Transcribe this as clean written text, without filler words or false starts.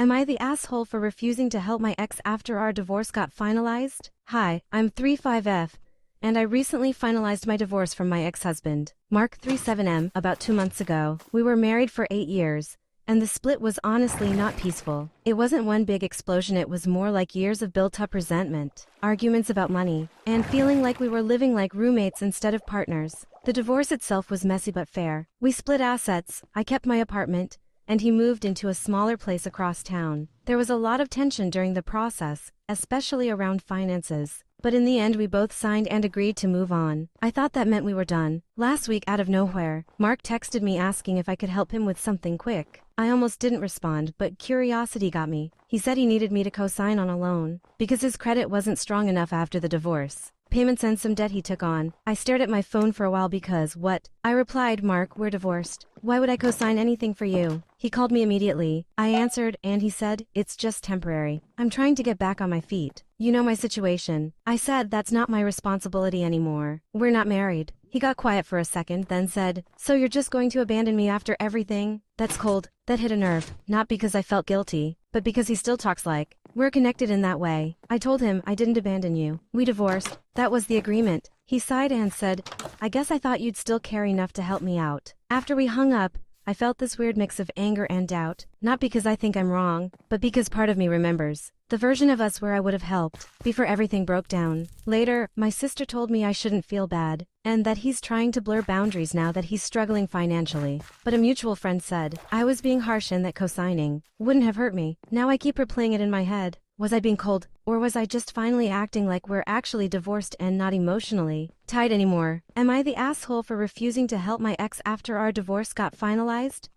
Am I the asshole for refusing to help my ex after our divorce got finalized? Hi, I'm 35F, and I recently finalized my divorce from my ex-husband, Mark 37M, about 2 months ago. We were married for 8 years, and the split was honestly not peaceful. It wasn't one big explosion, it was more like years of built-up resentment, arguments about money, and feeling like we were living like roommates instead of partners. The divorce itself was messy but fair. We split assets, I kept my apartment, and he moved into a smaller place across town. There was a lot of tension during the process, especially around finances. But in the end we both signed and agreed to move on. I thought that meant we were done. Last week, out of nowhere, Mark texted me asking if I could help him with something quick. I almost didn't respond, but curiosity got me. He said he needed me to co-sign on a loan, because his credit wasn't strong enough after the divorce. Payments and some debt he took on. I stared at my phone for a while because, what? I replied, Mark, we're divorced. Why would I co-sign anything for you? He called me immediately. I answered, and he said, it's just temporary. I'm trying to get back on my feet. You know my situation. I said that's not my responsibility anymore. We're not married. He got quiet for a second, then said, so you're just going to abandon me after everything? That's cold. That hit a nerve. Not because I felt guilty, but because he still talks like we're connected in that way. I told him I didn't abandon you. We divorced. That was the agreement. He sighed and said, I guess I thought you'd still care enough to help me out. After we hung up, I felt this weird mix of anger and doubt, not because I think I'm wrong, but because part of me remembers the version of us where I would have helped before everything broke down. Later, my sister told me I shouldn't feel bad, and that he's trying to blur boundaries now that he's struggling financially. But a mutual friend said I was being harsh and that co-signing wouldn't have hurt me. Now I keep replaying it in my head. Was I being cold, or was I just finally acting like we're actually divorced and not emotionally tied anymore? Am I the asshole for refusing to help my ex after our divorce got finalized?